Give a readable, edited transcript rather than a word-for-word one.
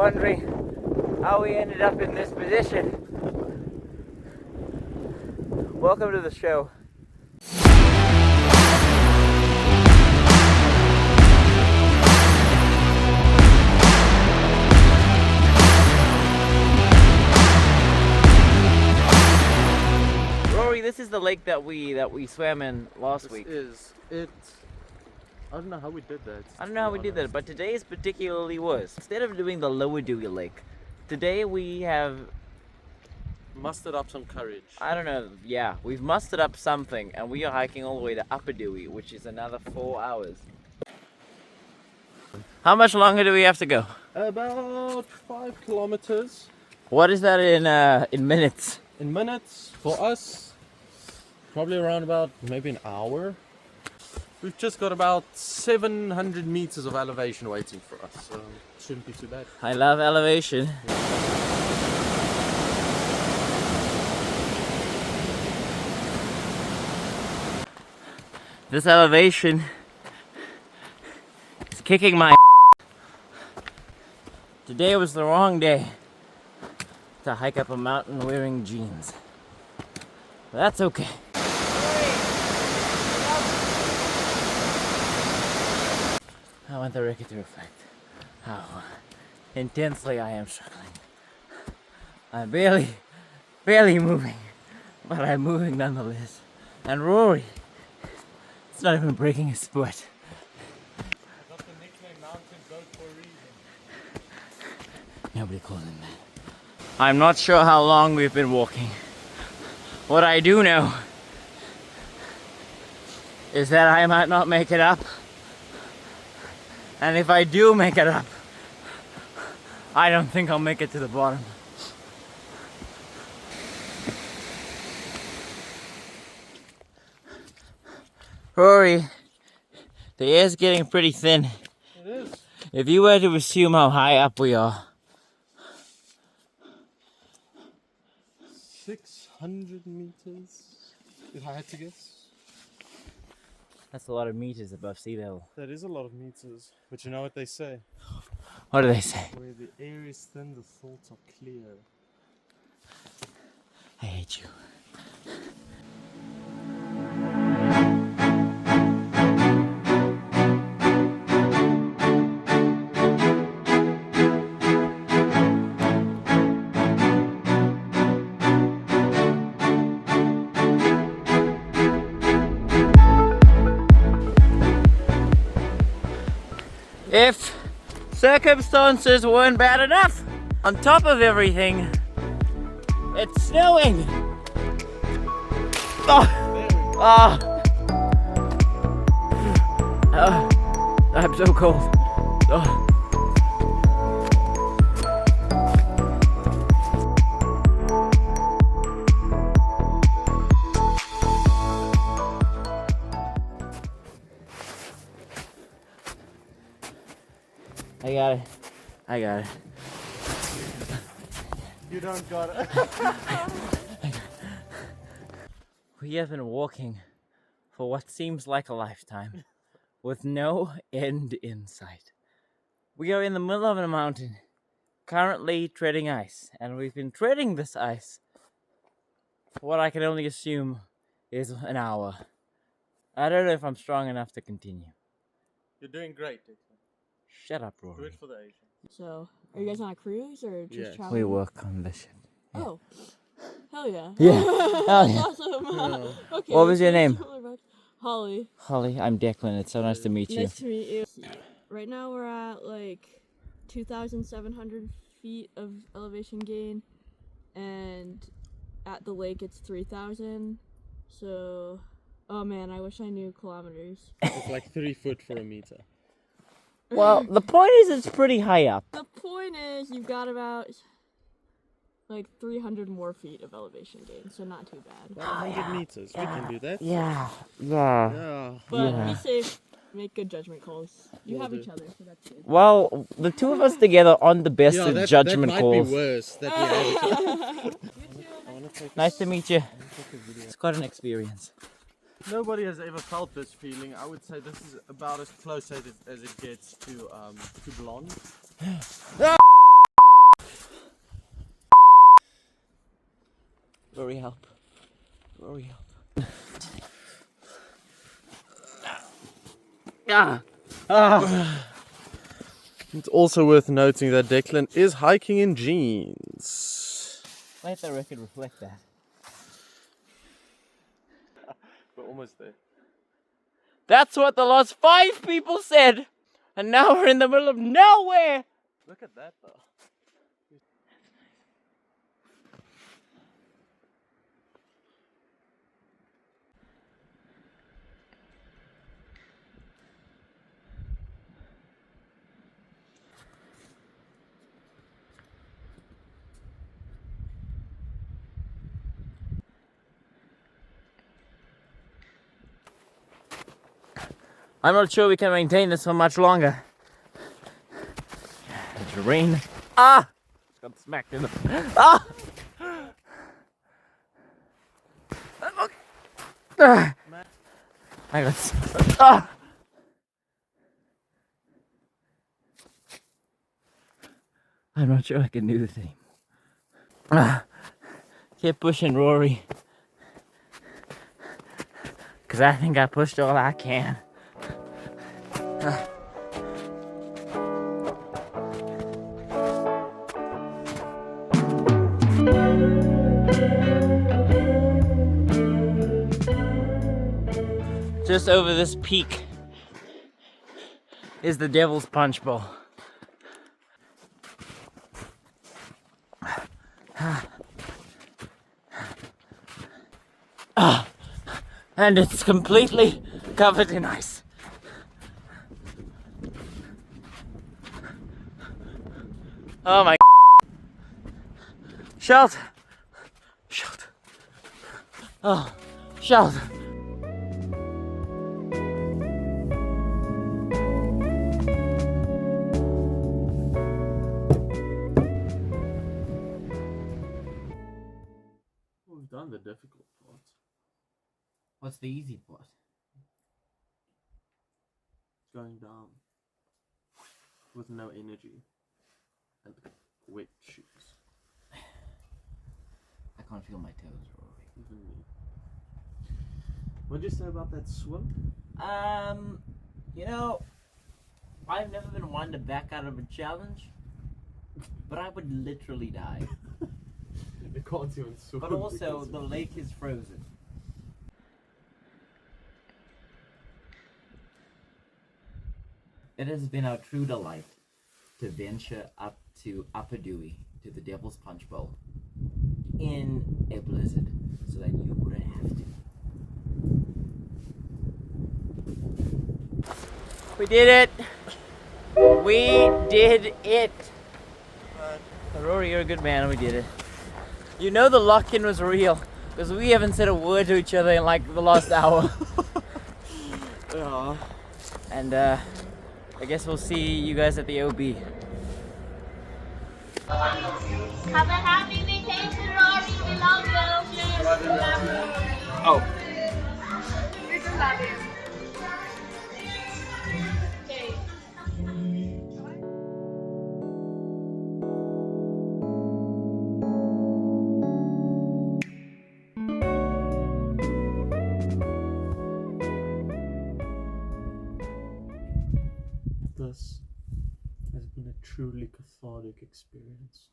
wondering how we ended up in this position, welcome to the show. Rory, this is the lake that we swam in last week. I don't know how we did that. I don't know how we did that, but today is particularly worse. Instead of doing the Lower Dewey Lake, today we have mustered up some courage. I don't know, yeah, we've mustered up something and we are hiking all the way to Upper Dewey, which is another 4 hours. How much longer do we have to go? About 5 kilometers. What is that in minutes? In minutes, for us, probably around about maybe an hour. We've just got about 700 meters of elevation waiting for us, so it shouldn't be too bad. I love elevation. This elevation is kicking my Today was the wrong day to hike up a mountain wearing jeans. But that's okay. I want the record to reflect how intensely I am struggling. I'm barely moving, but I'm moving nonetheless. And Rory, it's not even breaking a sweat. I got the nickname Mountain Goat for a reason. Nobody calls him that. I'm not sure how long we've been walking. What I do know is that I might not make it up. And if I do make it up, I don't think I'll make it to the bottom. Rory, the air's getting pretty thin. It is. If you were to assume how high up we are, 600 meters, if I had to guess. that's a lot of meters above sea level. That is a lot of meters, but you know what they say? What do they say? Where the air is thin, the thoughts are clear. I hate you. If circumstances weren't bad enough, on top of everything, it's snowing. I'm so cold. Oh. I got it. You don't got it. We have been walking for what seems like a lifetime with no end in sight. We are in the middle of a mountain, currently treading ice, and we've been treading this ice for what I can only assume is an hour. I don't know if I'm strong enough to continue. You're doing great, Declan. Shut up, Rory. Do it for the Asians. So, are you guys on a cruise or just traveling? We work on the ship. Yeah. Oh, hell yeah. Yeah, hell yeah. Awesome. Okay. What was your name? Holly. Holly, I'm Declan. It's so nice to meet you. Nice to meet you. Right now we're at like 2,700 feet of elevation gain, and at the lake it's 3,000. So, oh man, I wish I knew kilometers. It's like 3 foot for a meter. Well, the point is it's pretty high up. The point is you've got about like 300 more feet of elevation gain, so not too bad. 100 meters, we can do that. Yeah. But be safe, make good judgment calls. You have each other, so that's good. Well, the two of us together aren't the best at judgment that might calls. be worse. That we have each other. Nice to meet you. It's quite an experience. Nobody has ever felt this feeling. I would say this is about as close as it gets to blonde. Rory, help. Rory, help. It's also worth noting that Declan is hiking in jeans. Let the record reflect that. We're almost there. That's what the last 5 people said! And now we're in the middle of nowhere! Look at that though. I'm not sure we can maintain this for much longer. It's rain. Ah! Just got smacked in the... Ah! Ah! I got... Ah! I'm not sure I can do this anymore. Ah! Keep pushing, Rory. Because I think I pushed all I can. Just over this peak is the Devil's Punchbowl. And it's completely covered in ice. Oh my shelter. Shelter. Oh, shelter. We've done the difficult part. What's the easy part? Going down with no energy and wet shoes. I can't feel my toes, Rory. Even me. What'd you say about that swim? You know, I've never been one to back out of a challenge, but I would literally die. You can't even swim. But also, the lake is frozen. It has been our true delight to venture up to Upper Dewey, to the Devil's Punchbowl, in a blizzard, so that you wouldn't have to. We did it! We did it! Rory, you're a good man, we did it. You know the lock-in was real, because we haven't said a word to each other in like the last hour. Yeah. And I guess we'll see you guys at the OB. Have a happy vacation, Rory. We love you. We love you. Oh. We do love you. Okay. This has been a truly cathartic experience.